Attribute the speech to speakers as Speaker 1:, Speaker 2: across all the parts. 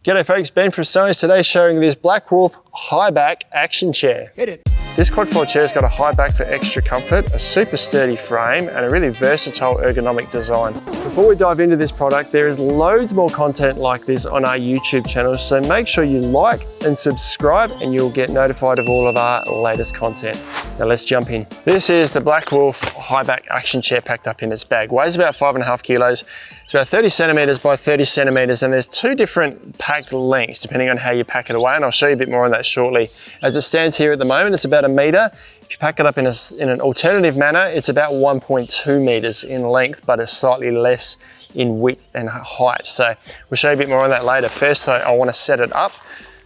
Speaker 1: G'day folks, Ben from Stones today showing this BlackWolf Highback Action Chair.
Speaker 2: Hit it.
Speaker 1: This quad-fold chair's got a high back for extra comfort, a super sturdy frame and a really versatile ergonomic design. Before we dive into this product, there is loads more content like this on our YouTube channel, so make sure you like and subscribe and you'll get notified of all of our latest content. Now let's jump in. This is the BlackWolf Highback Action Chair packed up in this bag. Weighs about 5.5 kilos. It's about 30 centimeters by 30 centimeters, and there's two different packed lengths depending on how you pack it away, and I'll show you a bit more on that shortly. As it stands here at the moment, it's about 1 meter. If you pack it up in an alternative manner, it's about 1.2 meters in length, but it's slightly less in width and height. So we'll show you a bit more on that later. First though, I want to set it up.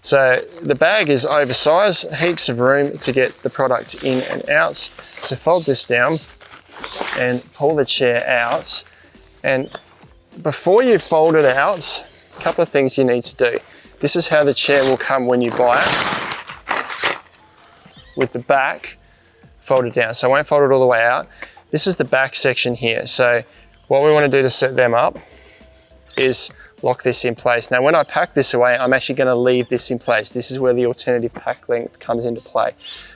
Speaker 1: So the bag is oversized, heaps of room to get the product in and out. So fold this down and pull the chair out. And before you fold it out, a couple of things you need to do. This is how the chair will come when you buy it, with the back folded down. So I won't fold it all the way out. This is the back section here. So what we want to do to set them up is lock this in place. Now when I pack this away, I'm actually going to leave this in place. This is where the alternative pack length comes into play.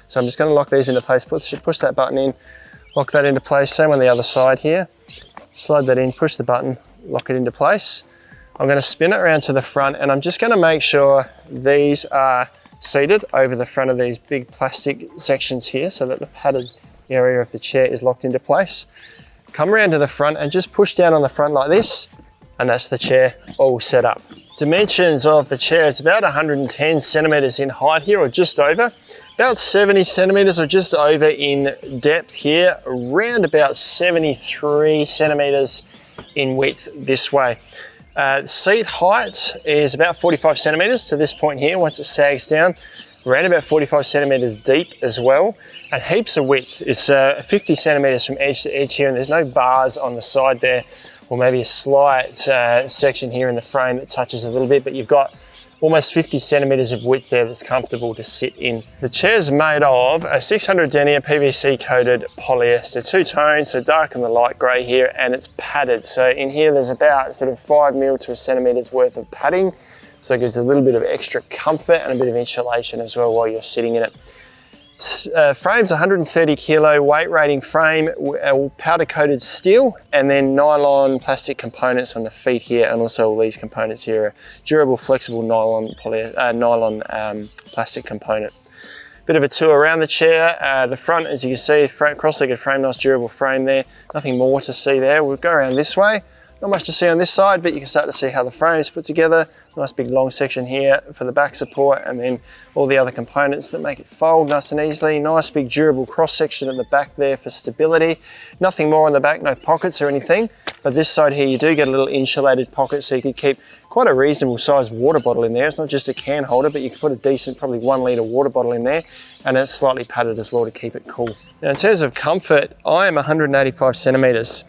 Speaker 1: So I'm just going to lock these into place, push that button in, lock that into place. Same on the other side here. Slide that in, push the button, lock it into place. I'm going to spin it around to the front, and I'm just going to make sure these are seated over the front of these big plastic sections here so that the padded area of the chair is locked into place. Come around to the front and just push down on the front like this, and that's the chair all set up. Dimensions of the chair, it's about 110 centimeters in height here, or just over. About 70 centimeters or just over in depth here, around about 73 centimeters in width this way. Seat height is about 45 centimeters to this point here. Once it sags down, around about 45 centimeters deep as well, and heaps of width. It's 50 centimeters from edge to edge here, and there's no bars on the side there, or maybe a slight section here in the frame that touches a little bit, but you've got almost 50 centimeters of width there that's comfortable to sit in. The chair's made of a 600 denier PVC-coated polyester, two tones, so dark and the light grey here, and it's padded. So in here there's about sort of 5 mil to a centimeters worth of padding, so it gives a little bit of extra comfort and a bit of insulation as well while you're sitting in it. Frame's 130 kilo weight rating frame, powder coated steel, and then nylon plastic components on the feet here, and also all these components here are durable, flexible nylon plastic component. Bit of a tour around the chair. The front, as you can see, cross-legged frame, nice durable frame there. Nothing more to see there. We'll go around this way. Not much to see on this side, but you can start to see how the frame is put together. Nice big long section here for the back support, and then all the other components that make it fold nice and easily. Nice big durable cross section at the back there for stability. Nothing more on the back, no pockets or anything. But this side here, you do get a little insulated pocket, so you could keep quite a reasonable sized water bottle in there. It's not just a can holder, but you can put a decent, probably 1 litre water bottle in there, and it's slightly padded as well to keep it cool. Now in terms of comfort, I am 185 centimeters.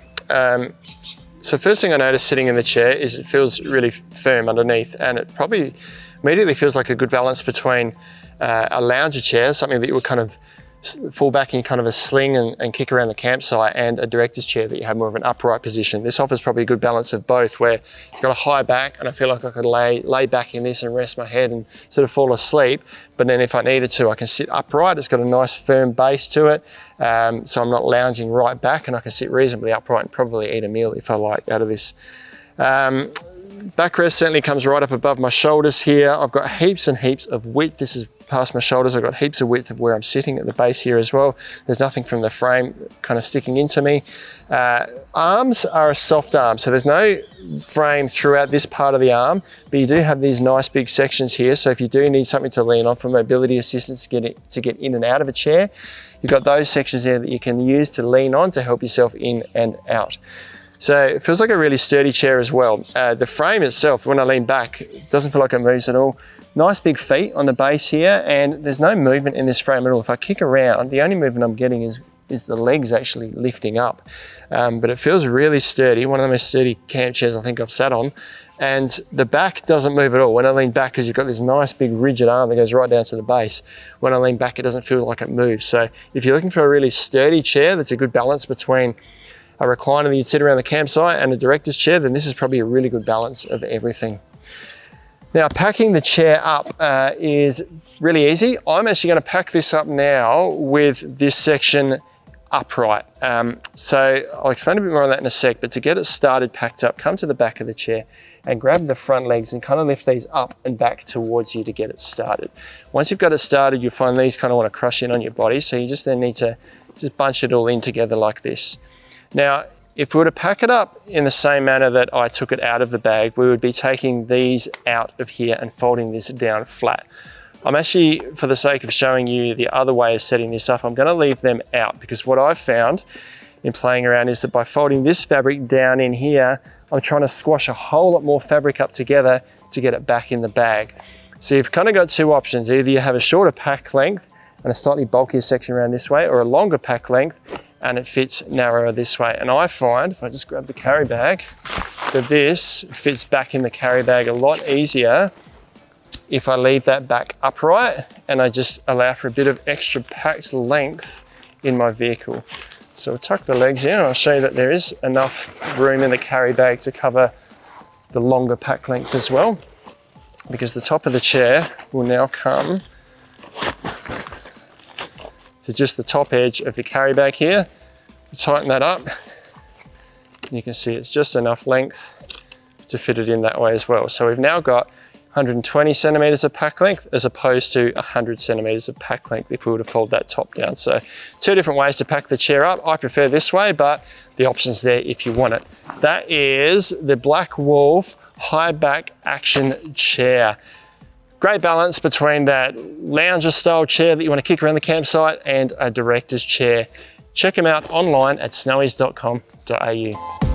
Speaker 1: So first thing I noticed sitting in the chair is it feels really firm underneath, and it probably immediately feels like a good balance between a lounger chair, something that you would kind of fall back in kind of a sling and kick around the campsite, and a director's chair that you have more of an upright position. This offers probably a good balance of both, where you've got a high back, and I feel like I could lay back in this and rest my head and sort of fall asleep. But then if I needed to, I can sit upright. It's got a nice firm base to it. So I'm not lounging right back, and I can sit reasonably upright and probably eat a meal if I like out of this. Backrest certainly comes right up above my shoulders here. I've got heaps and heaps of width. This is past my shoulders. I've got heaps of width of where I'm sitting at the base here as well. There's nothing from the frame kind of sticking into me. Arms are a soft arm, so there's no frame throughout this part of the arm, but you do have these nice big sections here. So if you do need something to lean on for mobility assistance to get in and out of a chair, you've got those sections there that you can use to lean on to help yourself in and out. So it feels like a really sturdy chair as well. The frame itself, when I lean back, it doesn't feel like it moves at all. Nice big feet on the base here, and there's no movement in this frame at all. If I kick around, the only movement I'm getting is the legs actually lifting up. But it feels really sturdy, one of the most sturdy camp chairs I think I've sat on. And the back doesn't move at all. When I lean back, because you've got this nice big rigid arm that goes right down to the base, when I lean back, it doesn't feel like it moves. So if you're looking for a really sturdy chair that's a good balance between a recliner that you'd sit around the campsite and a director's chair, then this is probably a really good balance of everything. Now, packing the chair up is really easy. I'm actually going to pack this up now with this section upright. So I'll explain a bit more on that in a sec, but to get it started packed up, come to the back of the chair and grab the front legs and kind of lift these up and back towards you to get it started. Once you've got it started, you'll find these kind of want to crush in on your body, so you just then need to just bunch it all in together like this. Now, if we were to pack it up in the same manner that I took it out of the bag, we would be taking these out of here and folding this down flat. I'm actually, for the sake of showing you the other way of setting this up, I'm going to leave them out, because what I've found in playing around is that by folding this fabric down in here, I'm trying to squash a whole lot more fabric up together to get it back in the bag. So you've kind of got two options. Either you have a shorter pack length and a slightly bulkier section around this way, or a longer pack length and it fits narrower this way. And I find, if I just grab the carry bag, that this fits back in the carry bag a lot easier if I leave that back upright and I just allow for a bit of extra packed length in my vehicle. So we'll tuck the legs in and I'll show you that there is enough room in the carry bag to cover the longer pack length as well, because the top of the chair will now come to just the top edge of the carry bag here. Tighten that up and you can see it's just enough length to fit it in that way as well. So we've now got 120 centimeters of pack length as opposed to 100 centimeters of pack length if we were to fold that top down. So two different ways to pack the chair up. I prefer this way, but the option's there if you want it. That is the BlackWolf Highback Action Chair. Great balance between that lounger style chair that you want to kick around the campsite and a director's chair. Check them out online at snowies.com.au.